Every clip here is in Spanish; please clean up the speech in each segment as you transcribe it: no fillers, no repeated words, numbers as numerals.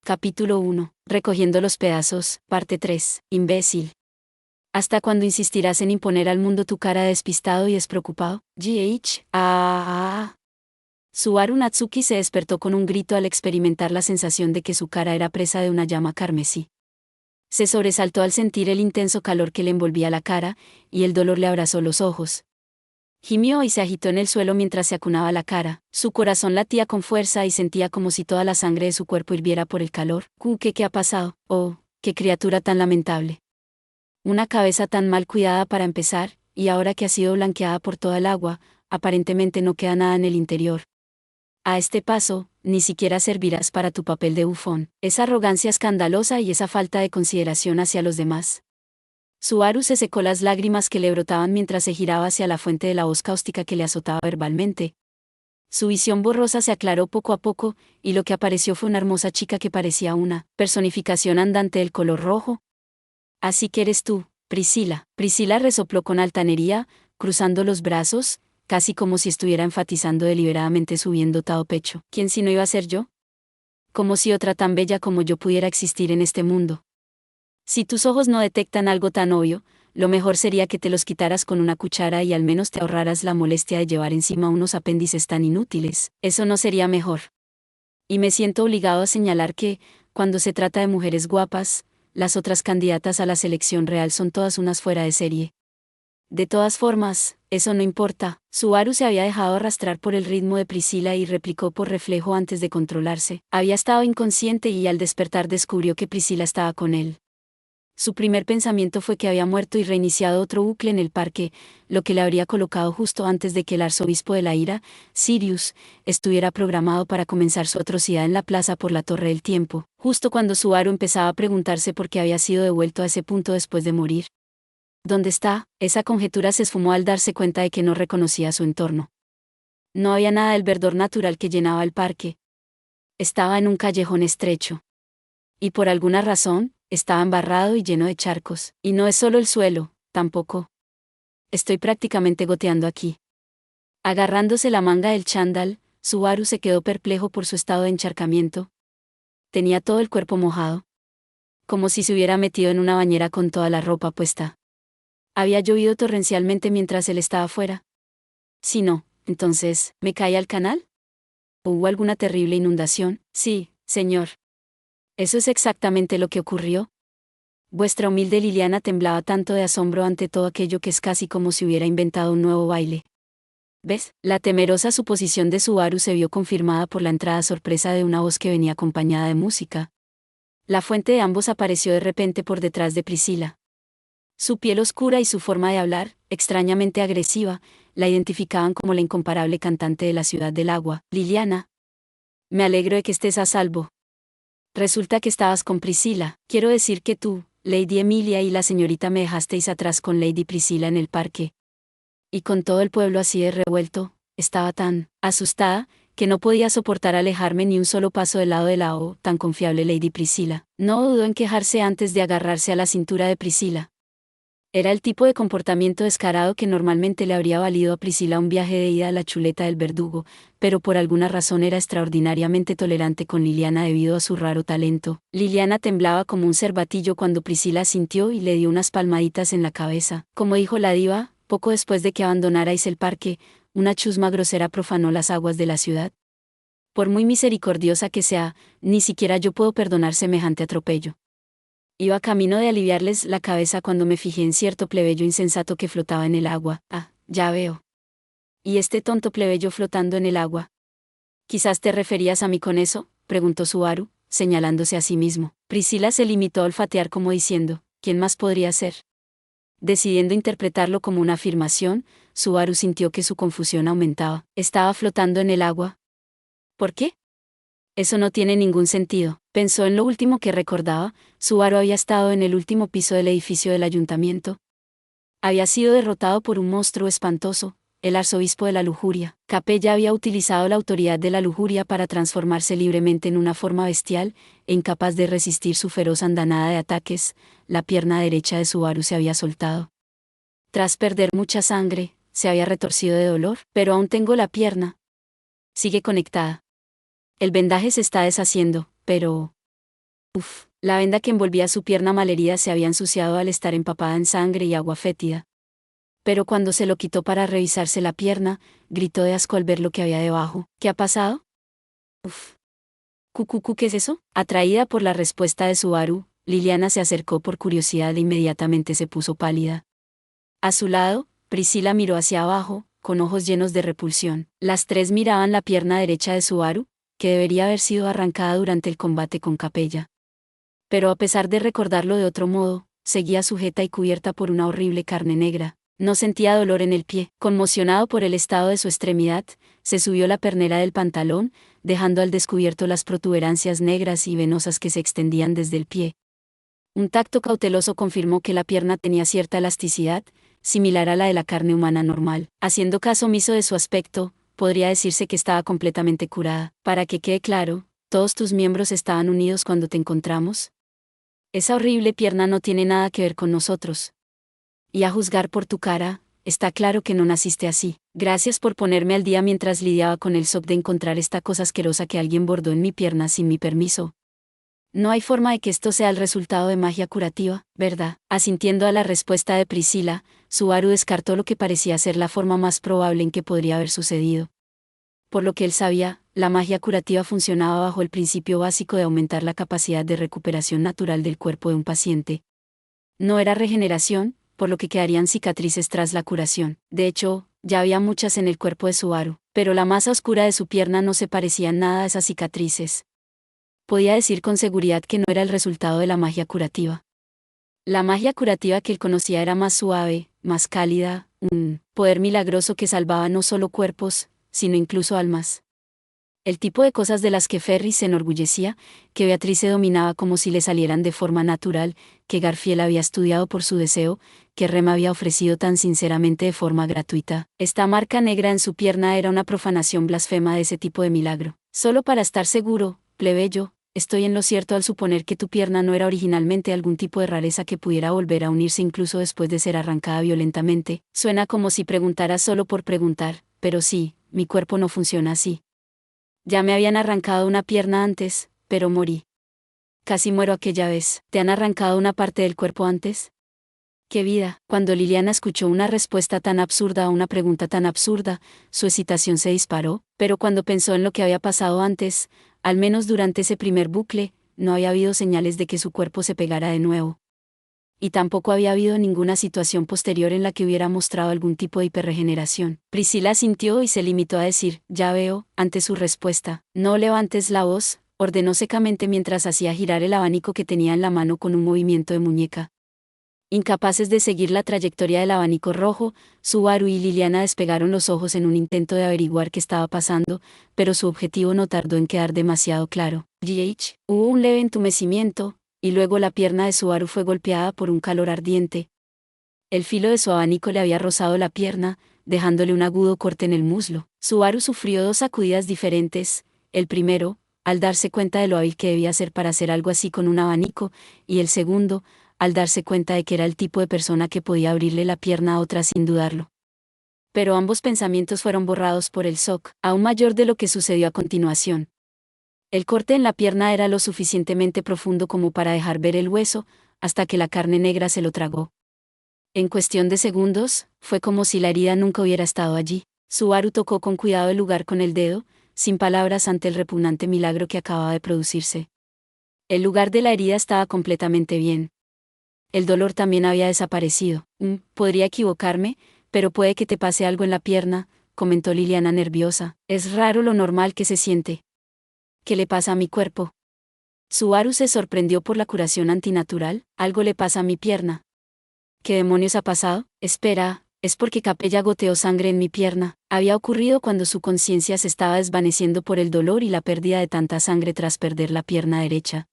Capítulo 1. Recogiendo los pedazos, parte 3. Imbécil. ¿Hasta cuándo insistirás en imponer al mundo tu cara de despistado y despreocupado? Subaru Natsuki se despertó con un grito al experimentar la sensación de que su cara era presa de una llama carmesí. Se sobresaltó al sentir el intenso calor que le envolvía la cara, y el dolor le abrazó los ojos. Gimió y se agitó en el suelo mientras se acunaba la cara. Su corazón latía con fuerza y sentía como si toda la sangre de su cuerpo hirviera por el calor. ¿Qué ha pasado? Oh, qué criatura tan lamentable. Una cabeza tan mal cuidada para empezar, y ahora que ha sido blanqueada por toda el agua, aparentemente no queda nada en el interior. A este paso, ni siquiera servirás para tu papel de bufón. Esa arrogancia escandalosa y esa falta de consideración hacia los demás. Subaru se secó las lágrimas que le brotaban mientras se giraba hacia la fuente de la voz cáustica que le azotaba verbalmente. Su visión borrosa se aclaró poco a poco, y lo que apareció fue una hermosa chica que parecía una personificación andante del color rojo. Así que eres tú, Priscila. Priscila resopló con altanería, cruzando los brazos, casi como si estuviera enfatizando deliberadamente su bien dotado pecho. ¿Quién si no iba a ser yo? Como si otra tan bella como yo pudiera existir en este mundo. Si tus ojos no detectan algo tan obvio, lo mejor sería que te los quitaras con una cuchara y al menos te ahorraras la molestia de llevar encima unos apéndices tan inútiles. ¿Eso no sería mejor? Y me siento obligado a señalar que, cuando se trata de mujeres guapas, las otras candidatas a la selección real son todas unas fuera de serie. De todas formas, eso no importa. Subaru se había dejado arrastrar por el ritmo de Priscila y replicó por reflejo antes de controlarse. Había estado inconsciente y al despertar descubrió que Priscila estaba con él. Su primer pensamiento fue que había muerto y reiniciado otro bucle en el parque, lo que le habría colocado justo antes de que el arzobispo de la ira, Sirius, estuviera programado para comenzar su atrocidad en la plaza por la Torre del Tiempo, justo cuando Subaru empezaba a preguntarse por qué había sido devuelto a ese punto después de morir. ¿Dónde está? Esa conjetura se esfumó al darse cuenta de que no reconocía su entorno. No había nada del verdor natural que llenaba el parque. Estaba en un callejón estrecho. Y por alguna razón, estaba embarrado y lleno de charcos. Y no es solo el suelo, tampoco. Estoy prácticamente goteando aquí. Agarrándose la manga del chándal, Subaru se quedó perplejo por su estado de encharcamiento. Tenía todo el cuerpo mojado. Como si se hubiera metido en una bañera con toda la ropa puesta. ¿Había llovido torrencialmente mientras él estaba fuera? Si no, entonces, ¿me caí al canal? ¿Hubo alguna terrible inundación? Sí, señor. ¿Eso es exactamente lo que ocurrió? Vuestra humilde Liliana temblaba tanto de asombro ante todo aquello que es casi como si hubiera inventado un nuevo baile. ¿Ves? La temerosa suposición de Subaru se vio confirmada por la entrada sorpresa de una voz que venía acompañada de música. La fuente de ambos apareció de repente por detrás de Priscila. Su piel oscura y su forma de hablar, extrañamente agresiva, la identificaban como la incomparable cantante de la Ciudad del Agua. Liliana. Me alegro de que estés a salvo. Resulta que estabas con Priscila. Quiero decir que tú, Lady Emilia y la señorita me dejasteis atrás con Lady Priscila en el parque. Y con todo el pueblo así de revuelto, estaba tan asustada, que no podía soportar alejarme ni un solo paso del lado de la tan confiable Lady Priscila. No dudó en quejarse antes de agarrarse a la cintura de Priscila. Era el tipo de comportamiento descarado que normalmente le habría valido a Priscila un viaje de ida a la chuleta del verdugo, pero por alguna razón era extraordinariamente tolerante con Liliana debido a su raro talento. Liliana temblaba como un cervatillo cuando Priscila sintió y le dio unas palmaditas en la cabeza. Como dijo la diva, poco después de que abandonarais el parque, una chusma grosera profanó las aguas de la ciudad. Por muy misericordiosa que sea, ni siquiera yo puedo perdonar semejante atropello. Iba camino de aliviarles la cabeza cuando me fijé en cierto plebeyo insensato que flotaba en el agua. Ah, ya veo. ¿Y este tonto plebeyo flotando en el agua? ¿Quizás te referías a mí con eso?, preguntó Subaru, señalándose a sí mismo. Priscila se limitó a olfatear como diciendo, ¿quién más podría ser? Decidiendo interpretarlo como una afirmación, Subaru sintió que su confusión aumentaba. ¿Estaba flotando en el agua? ¿Por qué? Eso no tiene ningún sentido. Pensó en lo último que recordaba. Subaru había estado en el último piso del edificio del ayuntamiento. Había sido derrotado por un monstruo espantoso, el arzobispo de la lujuria. Capella había utilizado la autoridad de la lujuria para transformarse libremente en una forma bestial, e incapaz de resistir su feroz andanada de ataques, la pierna derecha de Subaru se había soltado. Tras perder mucha sangre, se había retorcido de dolor, pero aún tengo la pierna. Sigue conectada. El vendaje se está deshaciendo, pero... Uf, la venda que envolvía su pierna malherida se había ensuciado al estar empapada en sangre y agua fétida. Pero cuando se lo quitó para revisarse la pierna, gritó de asco al ver lo que había debajo. ¿Qué ha pasado? Uf. Cucucu, ¿qué es eso? Atraída por la respuesta de Subaru, Liliana se acercó por curiosidad e inmediatamente se puso pálida. A su lado, Priscila miró hacia abajo, con ojos llenos de repulsión. Las tres miraban la pierna derecha de Subaru, que debería haber sido arrancada durante el combate con Capella. Pero a pesar de recordarlo de otro modo, seguía sujeta y cubierta por una horrible carne negra. No sentía dolor en el pie. Conmocionado por el estado de su extremidad, se subió la pernera del pantalón, dejando al descubierto las protuberancias negras y venosas que se extendían desde el pie. Un tacto cauteloso confirmó que la pierna tenía cierta elasticidad, similar a la de la carne humana normal. Haciendo caso omiso de su aspecto, podría decirse que estaba completamente curada. Para que quede claro, ¿todos tus miembros estaban unidos cuando te encontramos? Esa horrible pierna no tiene nada que ver con nosotros. Y a juzgar por tu cara, está claro que no naciste así. Gracias por ponerme al día mientras lidiaba con el shock de encontrar esta cosa asquerosa que alguien bordó en mi pierna sin mi permiso. No hay forma de que esto sea el resultado de magia curativa, ¿verdad? Asintiendo a la respuesta de Priscila, Subaru descartó lo que parecía ser la forma más probable en que podría haber sucedido. Por lo que él sabía, la magia curativa funcionaba bajo el principio básico de aumentar la capacidad de recuperación natural del cuerpo de un paciente. No era regeneración, por lo que quedarían cicatrices tras la curación. De hecho, ya había muchas en el cuerpo de Subaru, pero la masa oscura de su pierna no se parecía en nada a esas cicatrices. Podía decir con seguridad que no era el resultado de la magia curativa. La magia curativa que él conocía era más suave, más cálida, un poder milagroso que salvaba no solo cuerpos, sino incluso almas. El tipo de cosas de las que Ferris se enorgullecía, que Beatrice dominaba como si le salieran de forma natural, que Garfield había estudiado por su deseo, que Rem había ofrecido tan sinceramente de forma gratuita. Esta marca negra en su pierna era una profanación blasfema de ese tipo de milagro. Solo para estar seguro, plebeyo, estoy en lo cierto al suponer que tu pierna no era originalmente algún tipo de rareza que pudiera volver a unirse incluso después de ser arrancada violentamente. Suena como si preguntaras solo por preguntar, pero sí, mi cuerpo no funciona así. Ya me habían arrancado una pierna antes, pero morí. Casi muero aquella vez. ¿Te han arrancado una parte del cuerpo antes? ¡Qué vida! Cuando Liliana escuchó una respuesta tan absurda a una pregunta tan absurda, su excitación se disparó, pero cuando pensó en lo que había pasado antes, al menos durante ese primer bucle, no había habido señales de que su cuerpo se pegara de nuevo. Y tampoco había habido ninguna situación posterior en la que hubiera mostrado algún tipo de hiperregeneración. Priscila sintió y se limitó a decir, ya veo, ante su respuesta. No levantes la voz, ordenó secamente mientras hacía girar el abanico que tenía en la mano con un movimiento de muñeca. Incapaces de seguir la trayectoria del abanico rojo, Subaru y Liliana despegaron los ojos en un intento de averiguar qué estaba pasando, pero su objetivo no tardó en quedar demasiado claro. Hubo un leve entumecimiento, y luego la pierna de Subaru fue golpeada por un calor ardiente. El filo de su abanico le había rozado la pierna, dejándole un agudo corte en el muslo. Subaru sufrió dos sacudidas diferentes, el primero, al darse cuenta de lo hábil que debía ser para hacer algo así con un abanico, y el segundo, al darse cuenta de que era el tipo de persona que podía abrirle la pierna a otra sin dudarlo. Pero ambos pensamientos fueron borrados por el shock, aún mayor de lo que sucedió a continuación. El corte en la pierna era lo suficientemente profundo como para dejar ver el hueso, hasta que la carne negra se lo tragó. En cuestión de segundos, fue como si la herida nunca hubiera estado allí. Subaru tocó con cuidado el lugar con el dedo, sin palabras ante el repugnante milagro que acababa de producirse. El lugar de la herida estaba completamente bien. El dolor también había desaparecido. Podría equivocarme, pero puede que te pase algo en la pierna, comentó Liliana nerviosa. Es raro lo normal que se siente. ¿Qué le pasa a mi cuerpo? Subaru se sorprendió por la curación antinatural. Algo le pasa a mi pierna. ¿Qué demonios ha pasado? Espera, es porque Capella goteó sangre en mi pierna. Había ocurrido cuando su conciencia se estaba desvaneciendo por el dolor y la pérdida de tanta sangre tras perder la pierna derecha.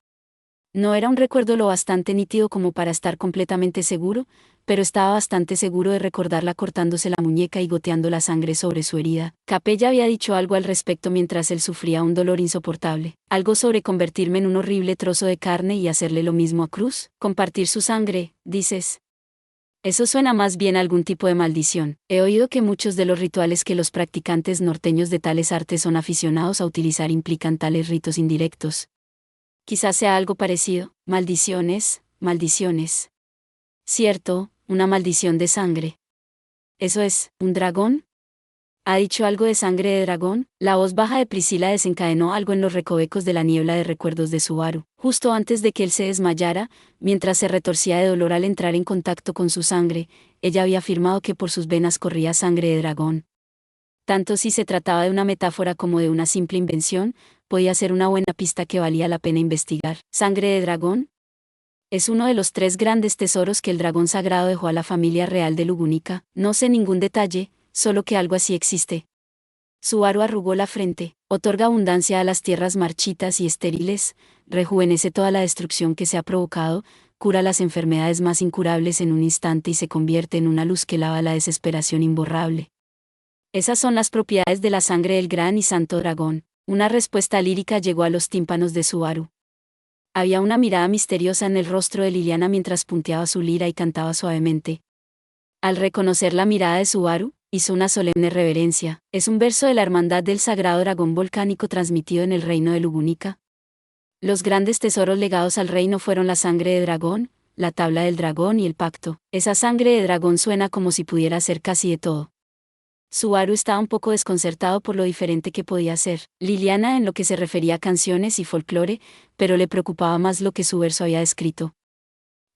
No era un recuerdo lo bastante nítido como para estar completamente seguro, pero estaba bastante seguro de recordarla cortándose la muñeca y goteando la sangre sobre su herida. Capella había dicho algo al respecto mientras él sufría un dolor insoportable. Algo sobre convertirme en un horrible trozo de carne y hacerle lo mismo a Cruz. Compartir su sangre, dices. Eso suena más bien a algún tipo de maldición. He oído que muchos de los rituales que los practicantes norteños de tales artes son aficionados a utilizar implican tales ritos indirectos. Quizás sea algo parecido. Maldiciones, maldiciones. Cierto, una maldición de sangre. ¿Eso es, un dragón? ¿Ha dicho algo de sangre de dragón? La voz baja de Priscila desencadenó algo en los recovecos de la niebla de recuerdos de Subaru. Justo antes de que él se desmayara, mientras se retorcía de dolor al entrar en contacto con su sangre, ella había afirmado que por sus venas corría sangre de dragón. Tanto si se trataba de una metáfora como de una simple invención, podía ser una buena pista que valía la pena investigar. ¿Sangre de dragón? Es uno de los 3 grandes tesoros que el dragón sagrado dejó a la familia real de Lugunica. No sé ningún detalle, solo que algo así existe. Subaru arrugó la frente. Otorga abundancia a las tierras marchitas y estériles, rejuvenece toda la destrucción que se ha provocado, cura las enfermedades más incurables en un instante y se convierte en una luz que lava la desesperación imborrable. Esas son las propiedades de la sangre del gran y santo dragón. Una respuesta lírica llegó a los tímpanos de Subaru. Había una mirada misteriosa en el rostro de Liliana mientras punteaba su lira y cantaba suavemente. Al reconocer la mirada de Subaru, hizo una solemne reverencia. Es un verso de la hermandad del sagrado dragón volcánico transmitido en el reino de Lugunica. Los grandes tesoros legados al reino fueron la sangre de dragón, la tabla del dragón y el pacto. Esa sangre de dragón suena como si pudiera ser casi de todo. Subaru estaba un poco desconcertado por lo diferente que podía ser Liliana en lo que se refería a canciones y folclore, pero le preocupaba más lo que su verso había descrito.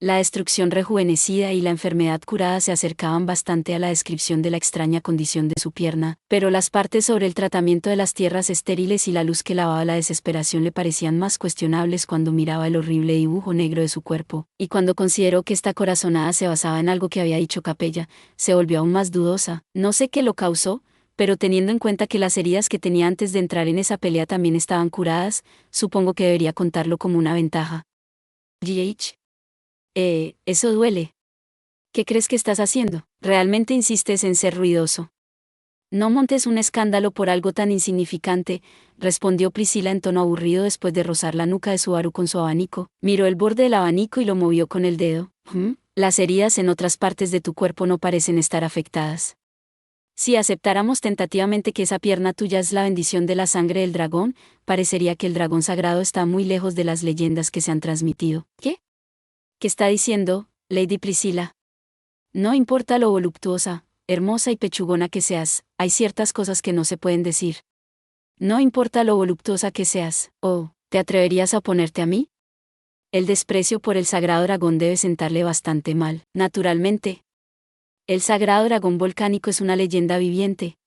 La destrucción rejuvenecida y la enfermedad curada se acercaban bastante a la descripción de la extraña condición de su pierna, pero las partes sobre el tratamiento de las tierras estériles y la luz que lavaba la desesperación le parecían más cuestionables cuando miraba el horrible dibujo negro de su cuerpo, y cuando consideró que esta corazonada se basaba en algo que había dicho Capella, se volvió aún más dudosa. No sé qué lo causó, pero teniendo en cuenta que las heridas que tenía antes de entrar en esa pelea también estaban curadas, supongo que debería contarlo como una ventaja. GH. Eso duele. ¿Qué crees que estás haciendo? ¿Realmente insistes en ser ruidoso? No montes un escándalo por algo tan insignificante, respondió Priscila en tono aburrido después de rozar la nuca de Subaru con su abanico. Miró el borde del abanico y lo movió con el dedo. Las heridas en otras partes de tu cuerpo no parecen estar afectadas. Si aceptáramos tentativamente que esa pierna tuya es la bendición de la sangre del dragón, parecería que el dragón sagrado está muy lejos de las leyendas que se han transmitido. ¿Qué? ¿Qué está diciendo, Lady Priscilla? No importa lo voluptuosa, hermosa y pechugona que seas, hay ciertas cosas que no se pueden decir. No importa lo voluptuosa que seas, ¿te atreverías a oponerte a mí? El desprecio por el sagrado dragón debe sentarle bastante mal. Naturalmente. El sagrado dragón volcánico es una leyenda viviente.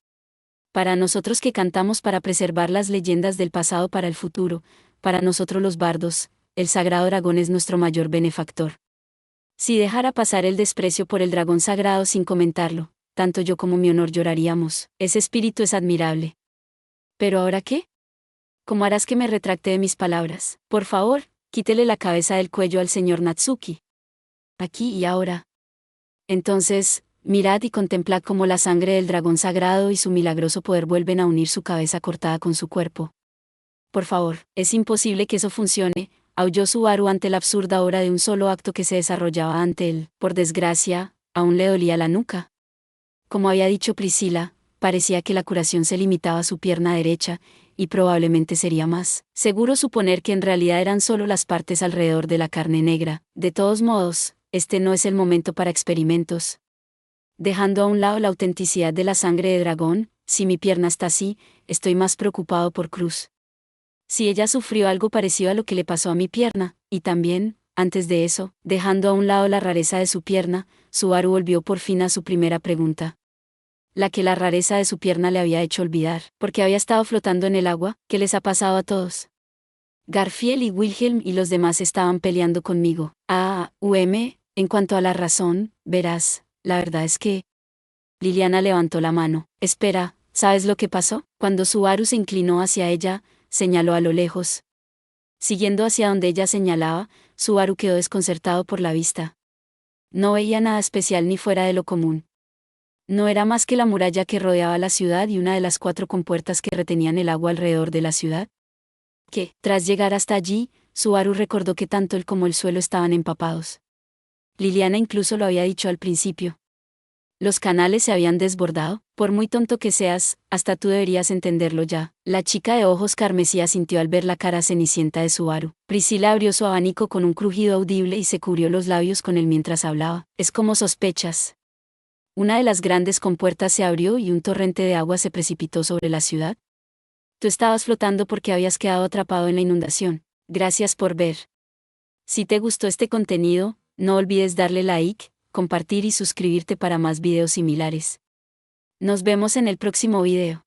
Para nosotros que cantamos para preservar las leyendas del pasado para el futuro, para nosotros los bardos, el sagrado dragón es nuestro mayor benefactor. Si dejara pasar el desprecio por el dragón sagrado sin comentarlo, tanto yo como mi honor lloraríamos. Ese espíritu es admirable. ¿Pero ahora qué? ¿Cómo harás que me retracte de mis palabras? Por favor, quítele la cabeza del cuello al señor Natsuki. Aquí y ahora. Entonces, mirad y contemplad cómo la sangre del dragón sagrado y su milagroso poder vuelven a unir su cabeza cortada con su cuerpo. Por favor, es imposible que eso funcione, aulló Subaru ante la absurda hora de un solo acto que se desarrollaba ante él. Por desgracia, aún le dolía la nuca. Como había dicho Priscila, parecía que la curación se limitaba a su pierna derecha, y probablemente sería más seguro suponer que en realidad eran solo las partes alrededor de la carne negra. De todos modos, este no es el momento para experimentos. Dejando a un lado la autenticidad de la sangre de dragón, si mi pierna está así, estoy más preocupado por Cruz. Si ella sufrió algo parecido a lo que le pasó a mi pierna, y también, antes de eso, dejando a un lado la rareza de su pierna, Subaru volvió por fin a su primera pregunta. La que la rareza de su pierna le había hecho olvidar, porque había estado flotando en el agua. ¿Qué les ha pasado a todos? Garfield y Wilhelm y los demás estaban peleando conmigo. En cuanto a la razón, verás, la verdad es que... Liliana levantó la mano. Espera, ¿sabes lo que pasó? Cuando Subaru se inclinó hacia ella, señaló a lo lejos. Siguiendo hacia donde ella señalaba, Subaru quedó desconcertado por la vista. No veía nada especial ni fuera de lo común. No era más que la muralla que rodeaba la ciudad y una de las 4 compuertas que retenían el agua alrededor de la ciudad. Tras llegar hasta allí, Subaru recordó que tanto él como el suelo estaban empapados. Liliana incluso lo había dicho al principio. Los canales se habían desbordado. Por muy tonto que seas, hasta tú deberías entenderlo ya. La chica de ojos carmesí asintió al ver la cara cenicienta de Subaru. Priscila abrió su abanico con un crujido audible y se cubrió los labios con él mientras hablaba. Es como sospechas. Una de las grandes compuertas se abrió y un torrente de agua se precipitó sobre la ciudad. Tú estabas flotando porque habías quedado atrapado en la inundación. Gracias por ver. Si te gustó este contenido, no olvides darle like, compartir y suscribirte para más videos similares. Nos vemos en el próximo video.